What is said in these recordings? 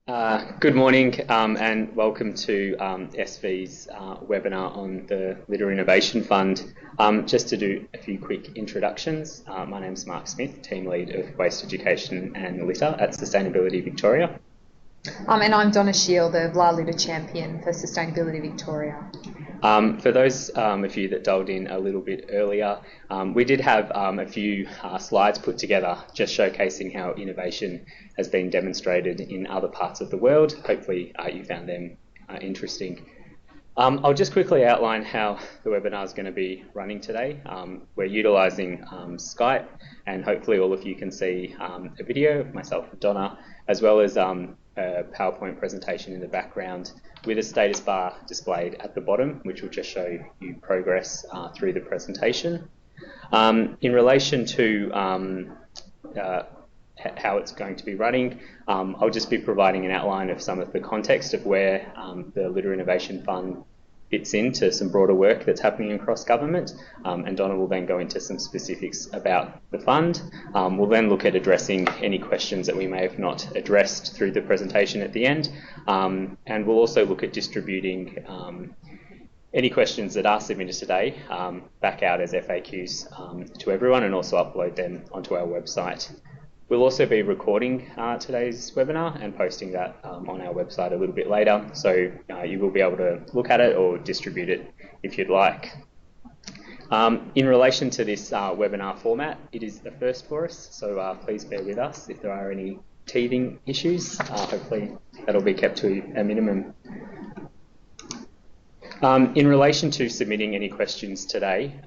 Good morning and welcome to SV's webinar on the Litter Innovation Fund. Just to do a few quick introductions, my name is Mark Smith, Team Lead of Waste Education and Litter at Sustainability Victoria. And I'm Donna Shield, the Litter Champion for Sustainability Victoria. For those of you that dialed in a little bit earlier, we did have a few slides put together just showcasing how innovation has been demonstrated in other parts of the world. Hopefully you found them interesting. I'll just quickly outline how the webinar is going to be running today. We're utilising Skype, and hopefully all of you can see a video of myself and Donna, as well as a PowerPoint presentation in the background with a status bar displayed at the bottom, which will just show you progress through the presentation. In relation to how it's going to be running, I'll just be providing an outline of some of the context of where the Litter Innovation Fund fits into some broader work that's happening across government, and Donna will then go into some specifics about the fund. We'll then look at addressing any questions that we may have not addressed through the presentation at the end, and we'll also look at distributing any questions that are submitted today back out as FAQs to everyone, and also upload them onto our website. We'll also be recording today's webinar and posting that on our website a little bit later, so you will be able to look at it or distribute it if you'd like. In relation to this webinar format, it is the first for us, so please bear with us if there are any teething issues. Hopefully that'll be kept to a minimum. In relation to submitting any questions today,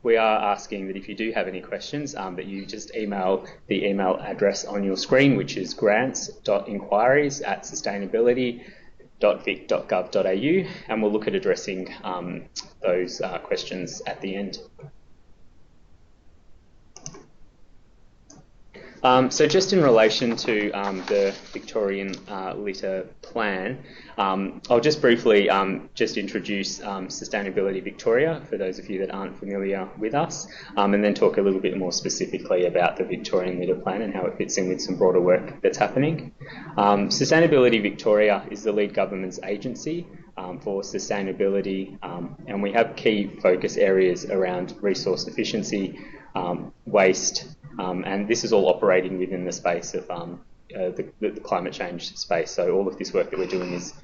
we are asking that if you do have any questions, that you just email the email address on your screen, which is grants.inquiries@sustainability.vic.gov.au, and we'll look at addressing those questions at the end. So just in relation to the Victorian litter plan, I'll just briefly just introduce Sustainability Victoria for those of you that aren't familiar with us, and then talk a little bit more specifically about the Victorian litter plan and how it fits in with some broader work that's happening. Sustainability Victoria is the lead government's agency for sustainability, and we have key focus areas around resource efficiency, waste, and this is all operating within the space of the climate change space. So all of this work that we're doing is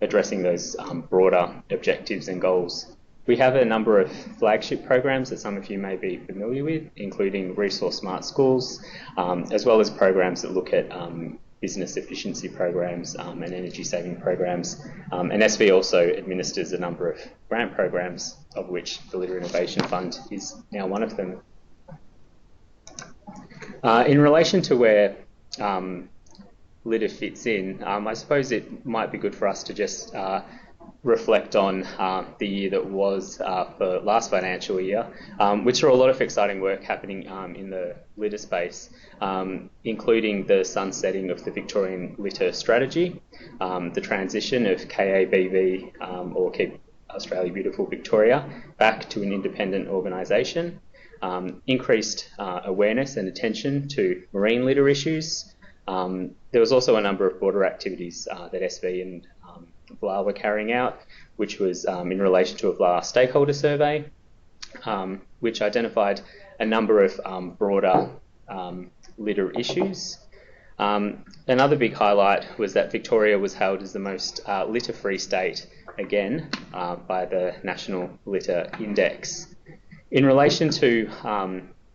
addressing those broader objectives and goals. We have a number of flagship programs that some of you may be familiar with, including Resource Smart Schools, as well as programs that look at business efficiency programs and energy saving programs. And SV also administers a number of grant programs, of which the Litter Innovation Fund is now one of them. In relation to where litter fits in, I suppose it might be good for us to just reflect on the year that was for last financial year, which saw a lot of exciting work happening in the litter space, including the sunsetting of the Victorian litter strategy, the transition of KABV, or Keep Australia Beautiful Victoria, back to an independent organisation, increased awareness and attention to marine litter issues. There was also a number of broader activities that SV and VLA were carrying out, which was in relation to a VLA stakeholder survey, which identified a number of broader litter issues. Another big highlight was that Victoria was hailed as the most litter-free state again by the National Litter Index. In relation to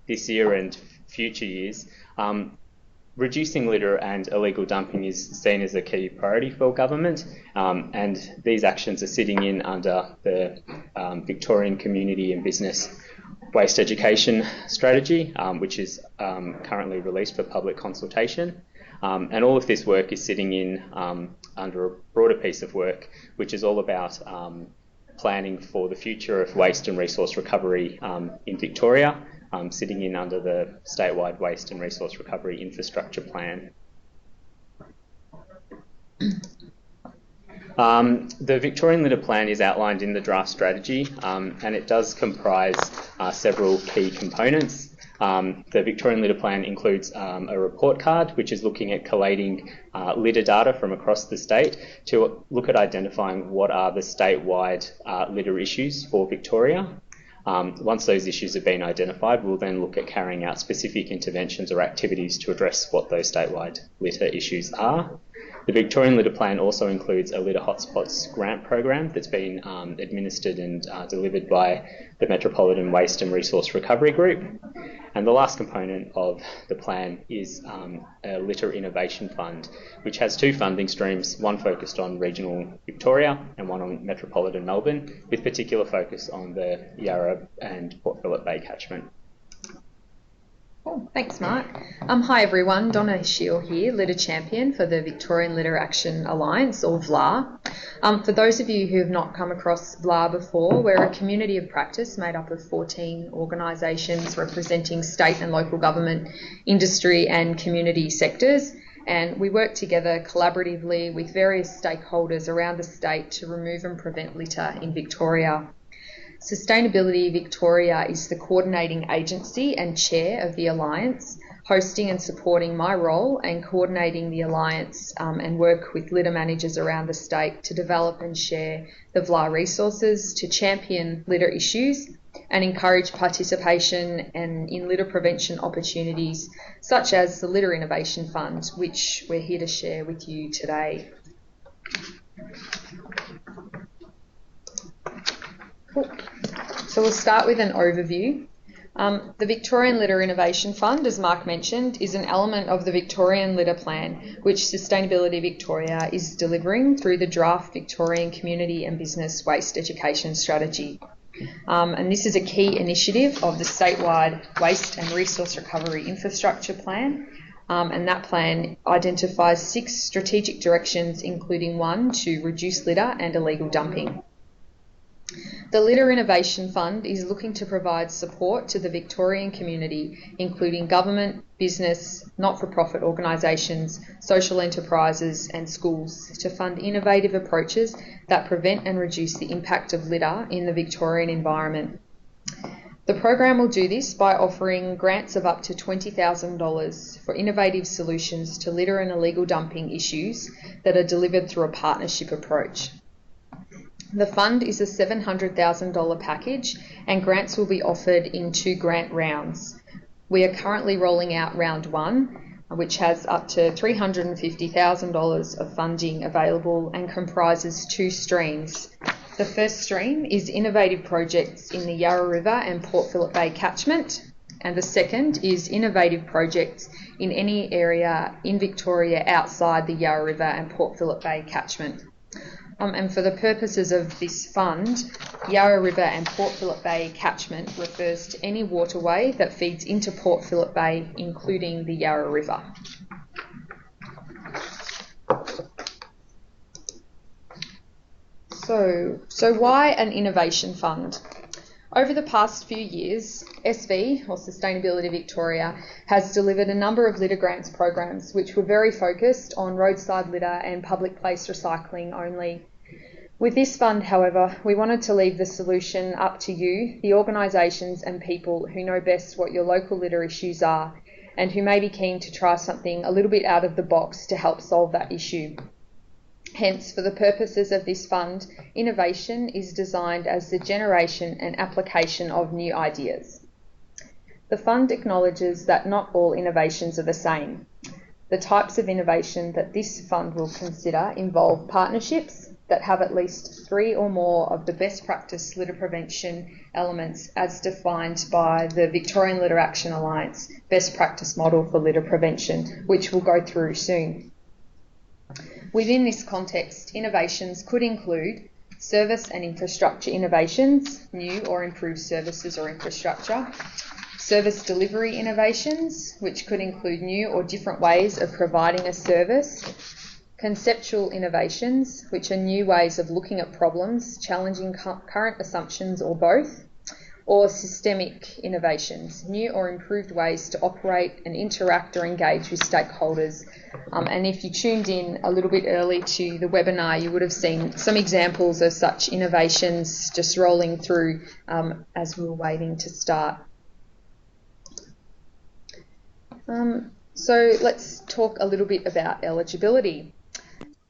this year and future years, reducing litter and illegal dumping is seen as a key priority for government, and these actions are sitting in under the Victorian Community and Business Waste Education Strategy, which is currently released for public consultation. And all of this work is sitting in under a broader piece of work, which is all about planning for the future of waste and resource recovery in Victoria, sitting in under the statewide waste and resource recovery infrastructure plan. The Victorian litter plan is outlined in the draft strategy, and it does comprise several key components. The Victorian Litter Plan includes a report card which is looking at collating litter data from across the state to look at identifying what are the statewide litter issues for Victoria. Once those issues have been identified, we'll then look at carrying out specific interventions or activities to address what those statewide litter issues are. The Victorian Litter Plan also includes a Litter Hotspots grant program that's been administered and delivered by the Metropolitan Waste and Resource Recovery Group. And the last component of the plan is a Litter Innovation Fund, which has two funding streams, one focused on regional Victoria and one on metropolitan Melbourne, with particular focus on the Yarra and Port Phillip Bay catchment. Cool. Thanks, Mark. Hi everyone, Donna Shield here, Litter Champion for the Victorian Litter Action Alliance, or VLAR. For those of you who have not come across VLAR before, we're a community of practice made up of 14 organisations representing state and local government, industry and community sectors, and we work together collaboratively with various stakeholders around the state to remove and prevent litter in Victoria. Sustainability Victoria is the coordinating agency and chair of the Alliance, hosting and supporting my role and coordinating the Alliance and work with litter managers around the state to develop and share the VLAR resources to champion litter issues and encourage participation in litter prevention opportunities such as the Litter Innovation Fund, which we're here to share with you today. Cool. So we'll start with an overview. The Victorian Litter Innovation Fund, as Mark mentioned, is an element of the Victorian Litter Plan, which Sustainability Victoria is delivering through the draft Victorian Community and Business Waste Education Strategy. And this is a key initiative of the statewide Waste and Resource Recovery Infrastructure Plan. And that plan identifies 6 strategic directions, including 1 to reduce litter and illegal dumping. The Litter Innovation Fund is looking to provide support to the Victorian community, including government, business, not-for-profit organisations, social enterprises and schools, to fund innovative approaches that prevent and reduce the impact of litter in the Victorian environment. The program will do this by offering grants of up to $20,000 for innovative solutions to litter and illegal dumping issues that are delivered through a partnership approach. The fund is a $700,000 package and grants will be offered in 2 grant rounds. We are currently rolling out round 1, which has up to $350,000 of funding available and comprises 2 streams. The first stream is innovative projects in the Yarra River and Port Phillip Bay catchment, and the second is innovative projects in any area in Victoria outside the Yarra River and Port Phillip Bay catchment. And for the purposes of this fund, Yarra River and Port Phillip Bay catchment refers to any waterway that feeds into Port Phillip Bay, including the Yarra River. So why an innovation fund? Over the past few years, SV, or Sustainability Victoria, has delivered a number of litter grants programs which were very focused on roadside litter and public place recycling only. With this fund, however, we wanted to leave the solution up to you, the organisations and people who know best what your local litter issues are and who may be keen to try something a little bit out of the box to help solve that issue. Hence, for the purposes of this fund, innovation is designed as the generation and application of new ideas. The fund acknowledges that not all innovations are the same. The types of innovation that this fund will consider involve partnerships that have at least 3 or more of the best practice litter prevention elements as defined by the Victorian Litter Action Alliance best practice model for litter prevention, which we'll go through soon. Within this context, innovations could include service and infrastructure innovations, new or improved services or infrastructure, service delivery innovations, which could include new or different ways of providing a service, conceptual innovations, which are new ways of looking at problems, challenging current assumptions or both, or systemic innovations, new or improved ways to operate and interact or engage with stakeholders. And if you tuned in a little bit early to the webinar, you would have seen some examples of such innovations just rolling through as we were waiting to start. So let's talk a little bit about eligibility.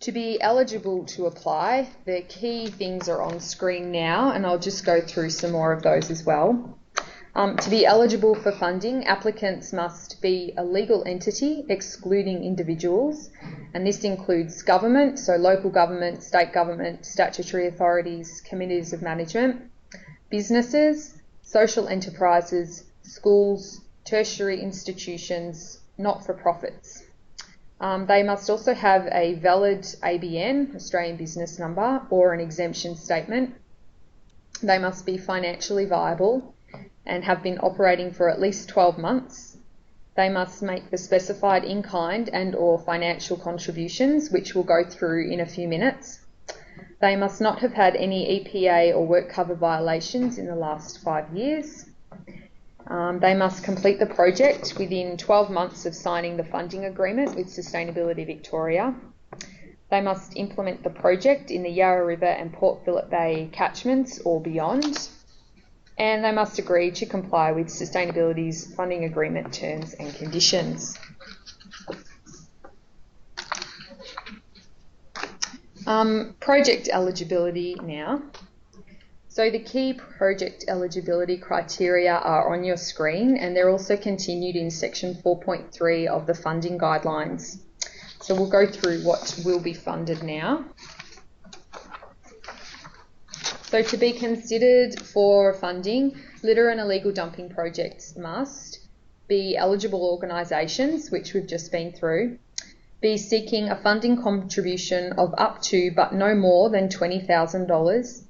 To be eligible to apply, the key things are on screen now, and I'll just go through some more of those as well. To be eligible for funding, applicants must be a legal entity excluding individuals, and this includes government, so local government, state government, statutory authorities, committees of management, businesses, social enterprises, schools, tertiary institutions, not-for-profits. They must also have a valid ABN, Australian Business Number, or an exemption statement. They must be financially viable and have been operating for at least 12 months. They must make the specified in-kind and or financial contributions, which we'll go through in a few minutes. They must not have had any EPA or work cover violations in the last 5 years. They must complete the project within 12 months of signing the funding agreement with Sustainability Victoria. They must implement the project in the Yarra River and Port Phillip Bay catchments or beyond. And they must agree to comply with Sustainability's funding agreement terms and conditions. Project eligibility now. So the key project eligibility criteria are on your screen, and they're also continued in section 4.3 of the funding guidelines. So we'll go through what will be funded now. So to be considered for funding, litter and illegal dumping projects must be eligible organisations, which we've just been through, be seeking a funding contribution of up to but no more than $20,000,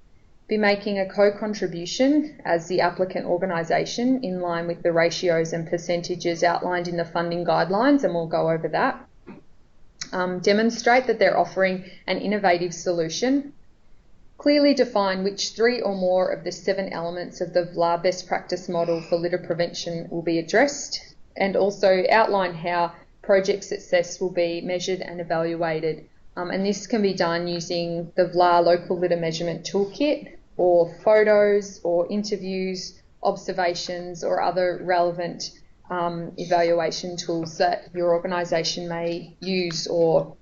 be making a co-contribution as the applicant organisation in line with the ratios and percentages outlined in the funding guidelines, and we'll go over that. Demonstrate that they're offering an innovative solution. Clearly define which 3 or more of the 7 elements of the VLA best practice model for litter prevention will be addressed, and also outline how project success will be measured and evaluated. And this can be done using the VLA Local Litter Measurement Toolkit, or photos, or interviews, observations, or other relevant evaluation tools that your organisation may use or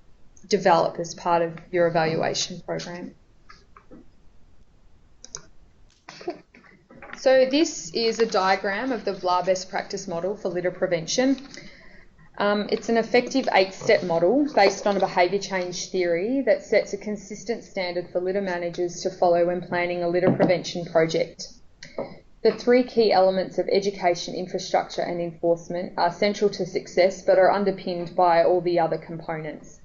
develop as part of your evaluation program. So this is a diagram of the VLA best practice model for litter prevention. It's an effective 8-step model based on a behaviour change theory that sets a consistent standard for litter managers to follow when planning a litter prevention project. The 3 key elements of education, infrastructure and enforcement are central to success but are underpinned by all the other components.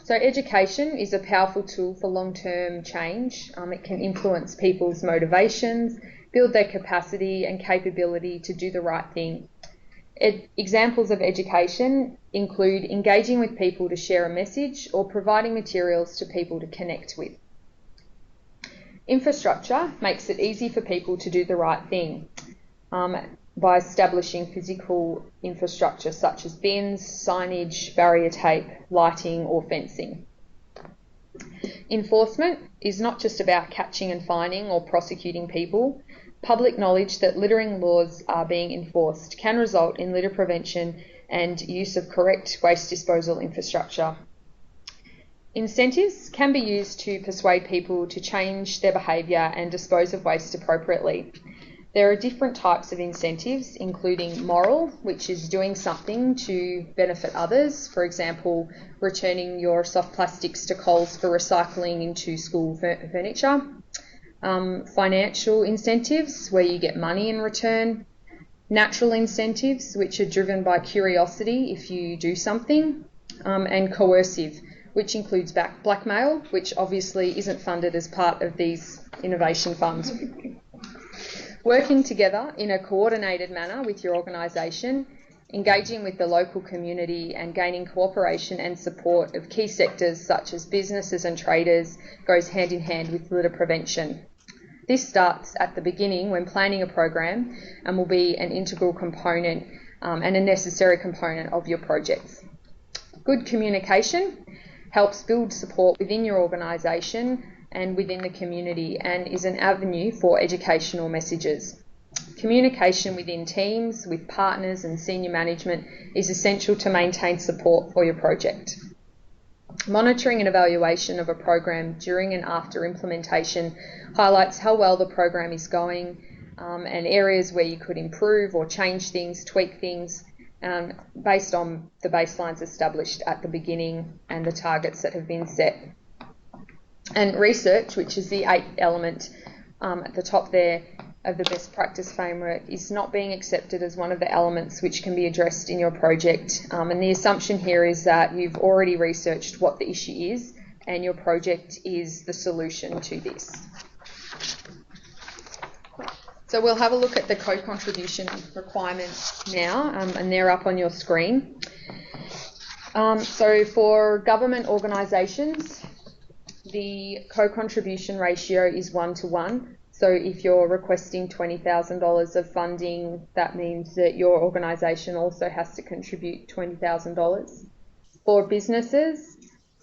So education is a powerful tool for long-term change. It can influence people's motivations, build their capacity and capability to do the right thing. Examples of education include engaging with people to share a message or providing materials to people to connect with. Infrastructure makes it easy for people to do the right thing by establishing physical infrastructure such as bins, signage, barrier tape, lighting or fencing. Enforcement is not just about catching and fining or prosecuting people. Public knowledge that littering laws are being enforced can result in litter prevention and use of correct waste disposal infrastructure. Incentives can be used to persuade people to change their behaviour and dispose of waste appropriately. There are different types of incentives, including moral, which is doing something to benefit others, for example, returning your soft plastics to Coles for recycling into school furniture. Financial incentives, where you get money in return. Natural incentives, which are driven by curiosity if you do something. And coercive, which includes blackmail, which obviously isn't funded as part of these innovation funds. Working together in a coordinated manner with your organisation, engaging with the local community and gaining cooperation and support of key sectors such as businesses and traders goes hand in hand with litter prevention. This starts at the beginning when planning a program and will be an integral component and a necessary component of your projects. Good communication helps build support within your organisation and within the community and is an avenue for educational messages. Communication within teams, with partners and senior management is essential to maintain support for your project. Monitoring and evaluation of a program during and after implementation highlights how well the program is going and areas where you could improve or change things, tweak things, based on the baselines established at the beginning and the targets that have been set. And research, which is the 8th element at the top there of the best practice framework, is not being accepted as one of the elements which can be addressed in your project. And the assumption here is that you've already researched what the issue is and your project is the solution to this. So we'll have a look at the co-contribution requirements now, and they're up on your screen. So for government organisations, the co-contribution ratio is 1:1. So if you're requesting $20,000 of funding, that means that your organisation also has to contribute $20,000. For businesses,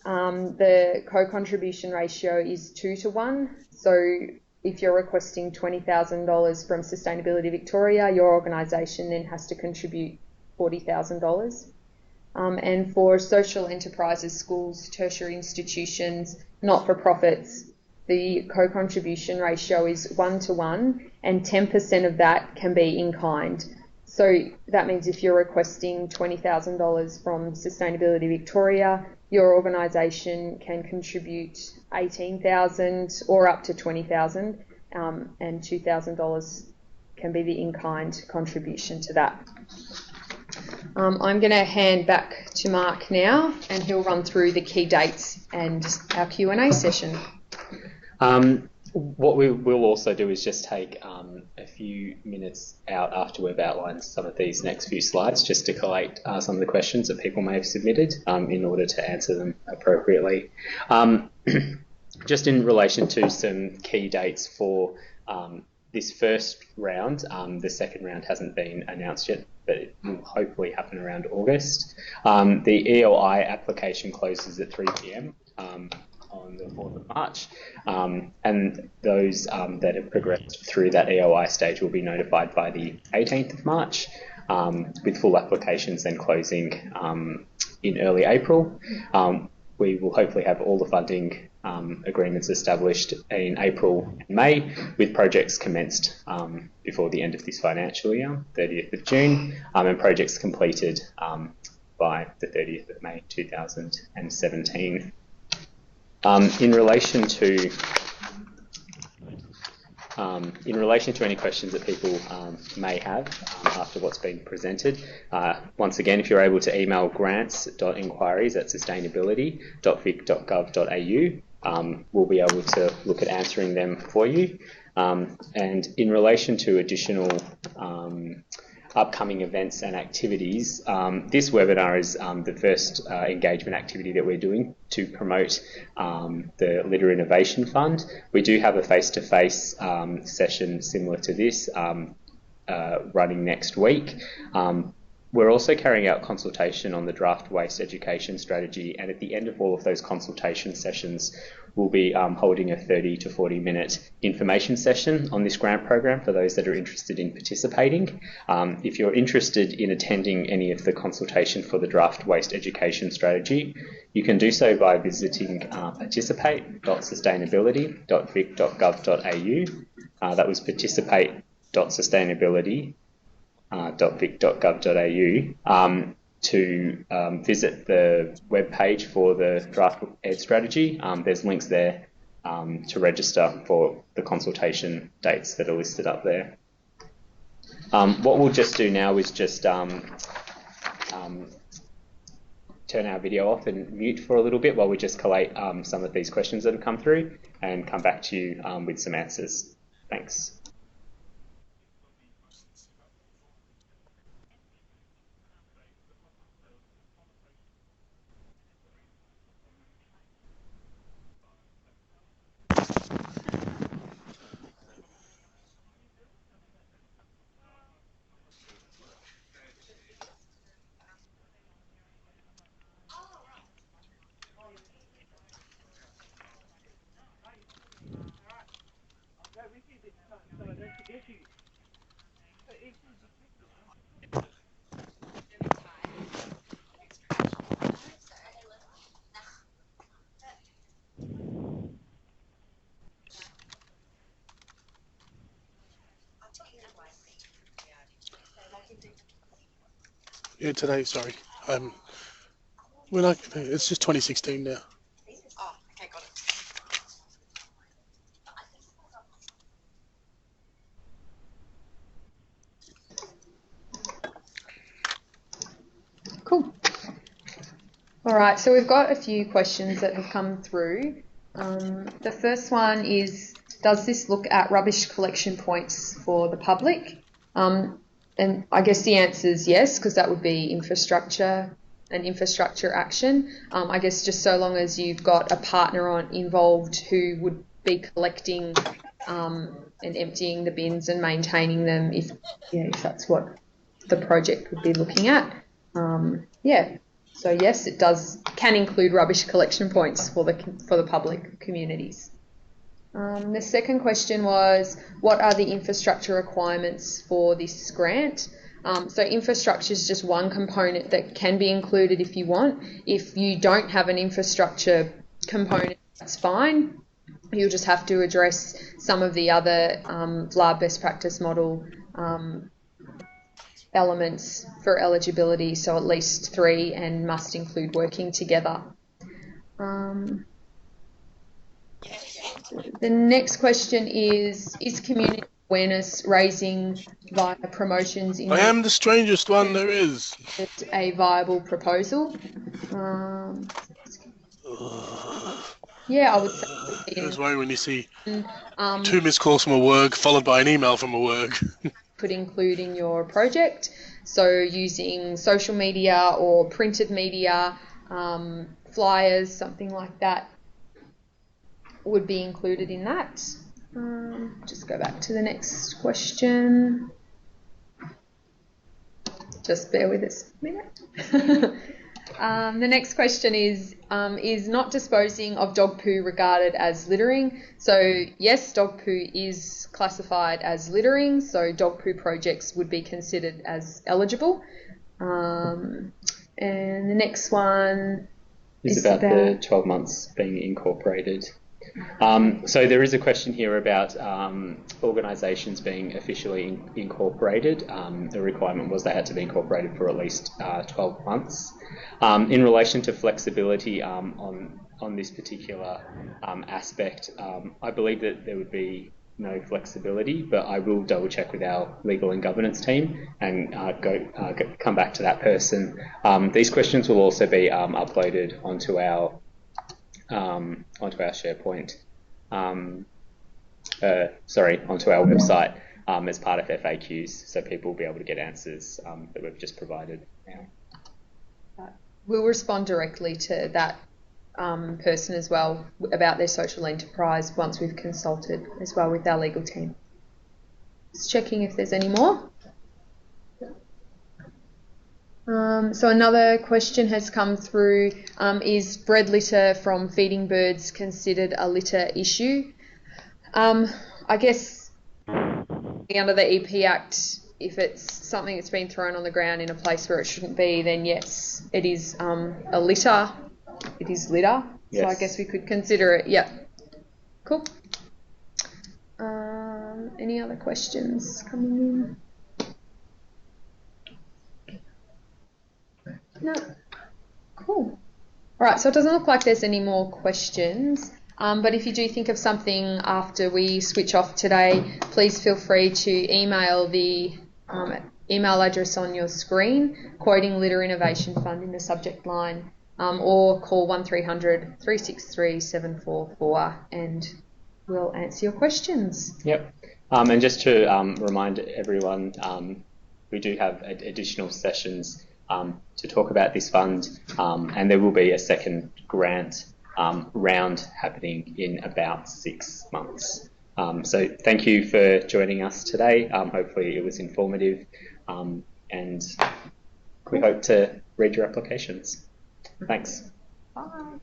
the co-contribution ratio is 2:1. So if you're requesting $20,000 from Sustainability Victoria, your organisation then has to contribute $40,000. And for social enterprises, schools, tertiary institutions, not-for-profits, the co-contribution ratio is 1:1, and 10% of that can be in kind. So that means if you're requesting $20,000 from Sustainability Victoria, your organisation can contribute $18,000 or up to $20,000, and $2,000 can be the in-kind contribution to that. I'm going to hand back to Mark now, and he'll run through the key dates and our Q&A session. What we will also do is just take a few minutes out after we've outlined some of these next few slides just to collate some of the questions that people may have submitted in order to answer them appropriately. Just in relation to some key dates for this first round, the second round hasn't been announced yet, but it will hopefully happen around August. The EOI application closes at 3 p.m. On the 4th of March, and those that have progressed through that EOI stage will be notified by the 18th of March, with full applications then closing in early April. We will hopefully have all the funding agreements established in April and May, with projects commenced before the end of this financial year, 30th of June, and projects completed by the 30th of May 2017. In relation to any questions that people may have after what's been presented, once again, if you're able to email grants.inquiries@sustainability.vic.gov.au, we'll be able to look at answering them for you. And in relation to additional upcoming events and activities, this webinar is the first engagement activity that we're doing to promote the Litter Innovation Fund. We do have a face-to-face session similar to this running next week. We're also carrying out consultation on the draft waste education strategy, and at the end of all of those consultation sessions, we'll be holding a 30 to 40 minute information session on this grant program for those that are interested in participating. If you're interested in attending any of the consultation for the draft waste education strategy, you can do so by visiting participate.sustainability.vic.gov.au. That was participate.sustainability.vic.gov.au to visit the web page for the draft ed strategy. There's links there to register for the consultation dates that are listed up there. What we'll just do now is just turn our video off and mute for a little bit while we just collate some of these questions that have come through and come back to you with some answers. Thanks. Yeah, today, sorry. It's just 2016 now. Oh, okay, got it. Cool. All right, so we've got a few questions that have come through. The first one is, does this look at rubbish collection points for the public? And I guess the answer is yes, because that would be infrastructure action. I guess just so long as you've got a partner involved who would be collecting and emptying the bins and maintaining them, if that's what the project would be looking at. So yes, it can include rubbish collection points for the public communities. The second question was, what are the infrastructure requirements for this grant? So infrastructure is just one component that can be included if you want. If you don't have an infrastructure component, that's fine. You'll just have to address some of the other LAR best practice model elements for eligibility, so at least 3 and must include working together. The next question is community awareness raising via promotions in I am the strangest one there is. a viable proposal? Yeah, I would say. It's worrying when you see 2 missed calls from a work followed by an email from a work. Could include in your project. So using social media or printed media, flyers, something like that would be included in that. Just go back to the next question. Just bear with us a minute. The next question is not disposing of dog poo regarded as littering? So yes, dog poo is classified as littering, so dog poo projects would be considered as eligible. And the next one is about the 12 months being incorporated. So there is a question here about organisations being officially incorporated. The requirement was they had to be incorporated for at least 12 months. In relation to flexibility on this particular aspect, I believe that there would be no flexibility, but I will double check with our legal and governance team and come back to that person. These questions will also be uploaded onto our SharePoint, onto our website as part of FAQs, so people will be able to get answers that we've just provided now. We'll respond directly to that person as well about their social enterprise once we've consulted as well with our legal team. Just checking if there's any more. So another question has come through, is bread litter from feeding birds considered a litter issue? I guess under the EP Act, if it's something that's been thrown on the ground in a place where it shouldn't be, then yes, it is a litter. It is litter. Yes. So I guess we could consider it. Yeah. Cool. Any other questions coming in? No. Cool. All right, so it doesn't look like there's any more questions, but if you do think of something after we switch off today, please feel free to email the email address on your screen, quoting Litter Innovation Fund in the subject line, or call 1300 363 744 and we'll answer your questions. Yep. And just to remind everyone, we do have additional sessions to talk about this fund, and there will be a second grant round happening in about 6 months. So thank you for joining us today. Hopefully it was informative, and we hope to read your applications. Thanks. Bye.